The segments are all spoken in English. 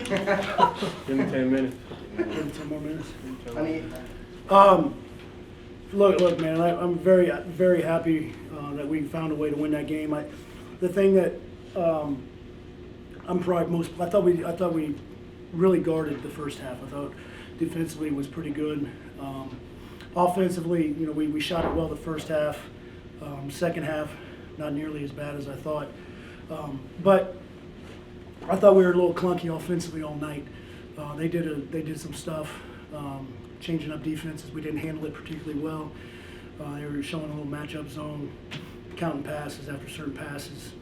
Give me 10 minutes. Give him 10 more minutes. I mean, Look, man. I'm very, very happy that we found a way to win that game. The thing that I'm probably most. I thought we really guarded the first half. I thought defensively was pretty good. Offensively, we shot it well the first half. Second half, not nearly as bad as I thought. But I thought we were a little clunky offensively all night. They did some stuff, changing up defenses. We didn't handle it particularly well. They were showing a little matchup zone, counting passes after certain passes.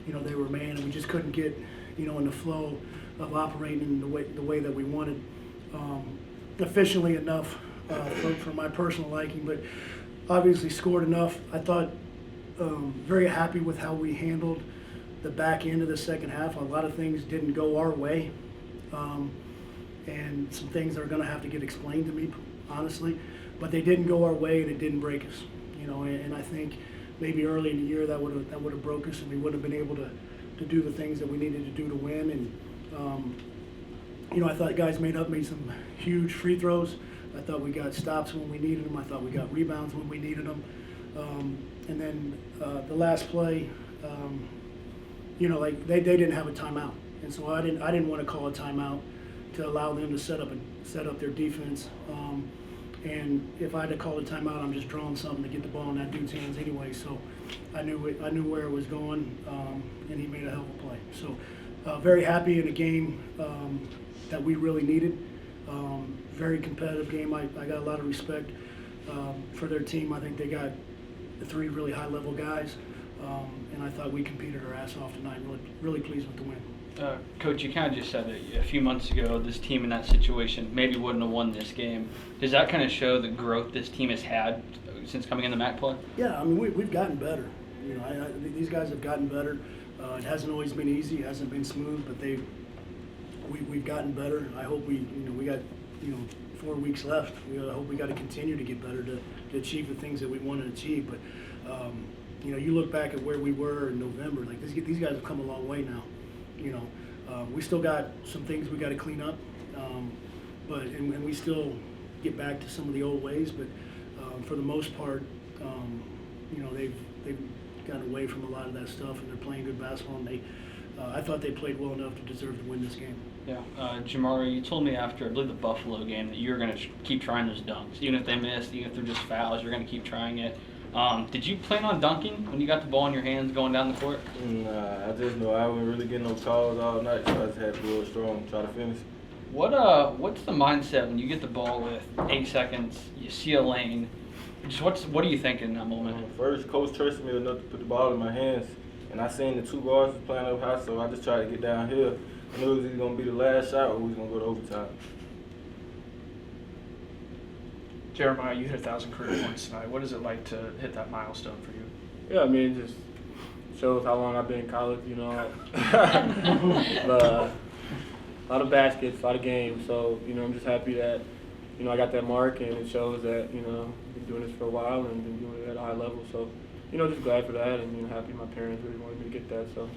They were man, and we just couldn't get, in the flow of operating the way that we wanted, efficiently enough for my personal liking. But obviously scored enough. I thought very happy with how we handled the back end of the second half. A lot of things didn't go our way, and some things are going to have to get explained to me, honestly. But they didn't go our way, and it didn't break us. And I think maybe early in the year that would have broke us, and we wouldn't have been able to do the things that we needed to do to win. And I thought guys made some huge free throws. I thought we got stops when we needed them. I thought we got rebounds when we needed them. And then the last play, they didn't have a timeout, and so I didn't want to call a timeout to allow them to set up their defense. And if I had to call a timeout, I'm just drawing something to get the ball in that dude's hands anyway. So I knew where it was going, and he made a hell of a play. So very happy in a game that we really needed. Very competitive game. I got a lot of respect for their team. I think they got the three really high-level guys, and I thought we competed our ass off tonight. Really pleased with the win. Coach, you kind of just said that a few months ago, this team in that situation maybe wouldn't have won this game. Does that kind of show the growth this team has had since coming in the MAC play? Yeah, I mean, we've gotten better. These guys have gotten better. It hasn't always been easy. It hasn't been smooth, but we've gotten better. I hope we got 4 weeks left. I hope we got to continue to get better to achieve the things that we want to achieve. But you look back at where we were in November. Like these guys have come a long way now. We still got some things we got to clean up, but we still get back to some of the old ways. But for the most part, they've gotten away from a lot of that stuff, and they're playing good basketball. And I thought they played well enough to deserve to win this game. Yeah, Jamari, you told me after, I believe, the Buffalo game that you were going to keep trying those dunks. Even if they missed, even if they're just fouls, you're going to keep trying it. Did you plan on dunking when you got the ball in your hands going down the court? Nah, I just know I wasn't really getting no calls all night, so I just had to go strong, try to finish. What's the mindset when you get the ball with 8 seconds, you see a lane? What are you thinking in that moment? First, coach trusted me enough to put the ball in my hands, and I seen the two guards was playing up high, so I just tried to get down here. I knew it was either going to be the last shot or we was going to go to overtime. Jeremiah, you hit 1,000 career points tonight. What is it like to hit that milestone for you? Yeah, I mean, it just shows how long I've been in college, But, a lot of baskets, a lot of games. So, I'm just happy that, I got that mark, and it shows that, I've been doing this for a while and been doing it at a high level. So, just glad for that, and happy my parents really wanted me to get that. So,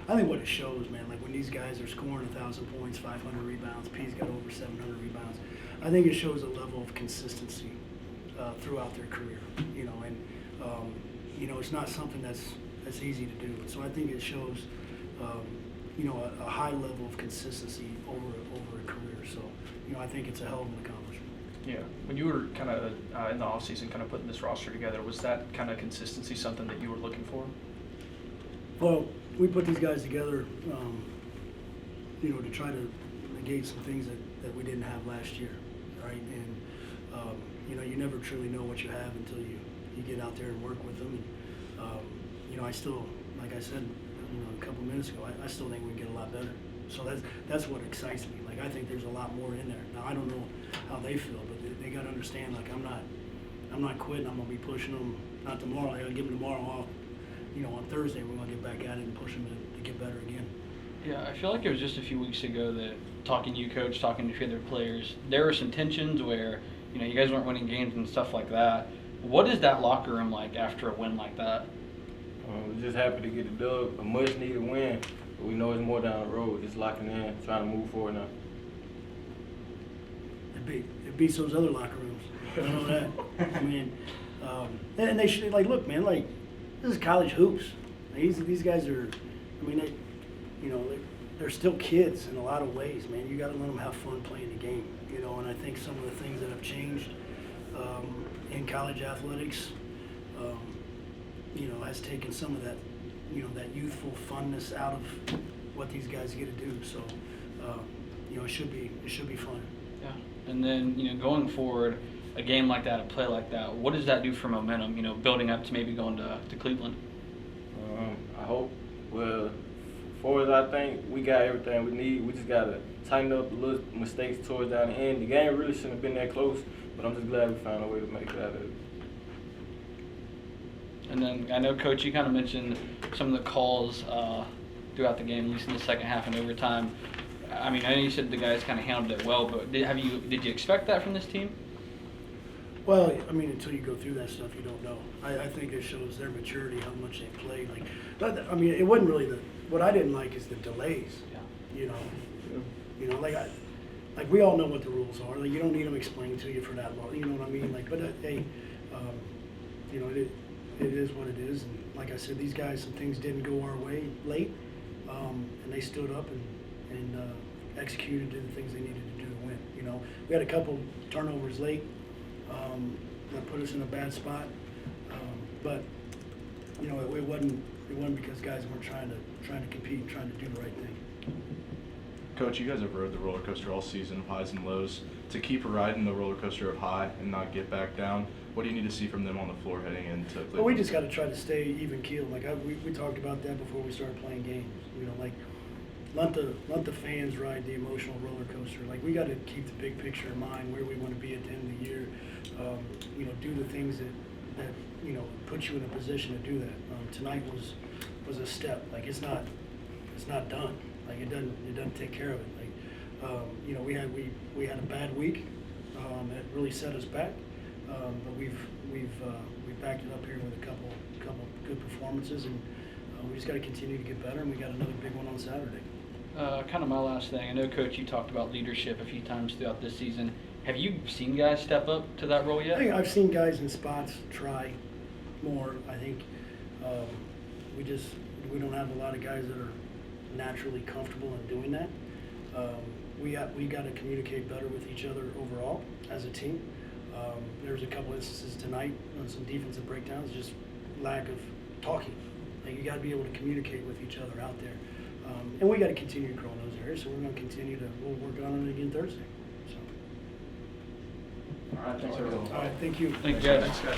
I think what it shows, man, like when these guys are scoring 1,000 points, 500 rebounds, P's got over 700 rebounds. I think it shows a level of consistency throughout their career, and it's not something that's easy to do. So I think it shows, a high level of consistency over a career. So, I think it's a hell of an accomplishment. Yeah. When you were kind of in the offseason kind of putting this roster together, was that kind of consistency something that you were looking for? Well, we put these guys together, to try to negate some things that we didn't have last year, right? And, you never truly know what you have until you get out there and work with them. And, I still, like I said, a couple minutes ago, I still think we can get a lot better. So that's what excites me. Like, I think there's a lot more in there. Now, I don't know how they feel, but they got to understand, like, I'm not quitting. I'm going to be pushing them, not tomorrow. I got to give them tomorrow off. On Thursday, we're going to get back at it and push them to get better again. Yeah, I feel like it was just a few weeks ago that talking to you, Coach, talking to a few other players, there were some tensions where, you guys weren't winning games and stuff like that. What is that locker room like after a win like that? We're just happy to get a dub, a much-needed win. But we know it's more down the road, just locking in, trying to move forward now. It beats those other locker rooms. I know that. I mean, and they should, like, look, man, like, this is college hoops. These guys are, I mean, they, you know, they're still kids in a lot of ways, man. You got to let them have fun playing the game, you know. And I think some of the things that have changed in college athletics, you know, has taken some of that, you know, that youthful funness out of what these guys get to do. So, you know, it should be fun. Yeah. And then, you know, going forward, a game like that, a play like that, what does that do for momentum, you know, building up to maybe going to Cleveland? I hope. Well, for as I think we got everything we need. We just got to tighten up the little mistakes towards down the end. The game really shouldn't have been that close, but I'm just glad we found a way to make it out of it. And then I know, Coach, you kind of mentioned some of the calls throughout the game, at least in the second half and overtime. I mean, I know you said the guys kind of handled it well, but did you expect that from this team? Well, I mean, until you go through that stuff, you don't know. I think it shows their maturity, how much they played. Like, but, I mean, it wasn't really what I didn't like is the delays. Yeah. You know, like we all know what the rules are. Like, you don't need them explained to you for that long. You know what I mean? Like, but hey, you know, it is what it is. And like I said, these guys, some things didn't go our way late, and they stood up and executed, did the things they needed to do to win. You know, we had a couple turnovers late. That put us in a bad spot, but you know it wasn't because guys weren't trying to compete and trying to do the right thing. Coach, you guys have rode the roller coaster all season, highs and lows. To keep riding the roller coaster of high and not get back down, what do you need to see from them on the floor heading into Cleveland? Well, we just got to try to stay even keeled. Like we talked about that before we started playing games. You know, like let the fans ride the emotional roller coaster. Like we got to keep the big picture in mind, where we want to be at the end of the year. You know, do the things that you know put you in a position to do that. Tonight was a step. Like it's not done. Like it doesn't take care of it. Like you know, we had a bad week that really set us back, but we've backed it up here with a couple good performances, and we just got to continue to get better. And we got another big one on Saturday. Kind of my last thing. I know, Coach, you talked about leadership a few times throughout this season. Have you seen guys step up to that role yet? I think I've seen guys in spots try more. I think we don't have a lot of guys that are naturally comfortable in doing that. We got to communicate better with each other overall as a team. There was a couple instances tonight on some defensive breakdowns, just lack of talking. Like you got to be able to communicate with each other out there, and we got to continue to grow in those areas. So we're going to continue we'll work on it again Thursday. So. All right, thanks everyone. All right, thank you. Thank you, guys. Thanks, guys.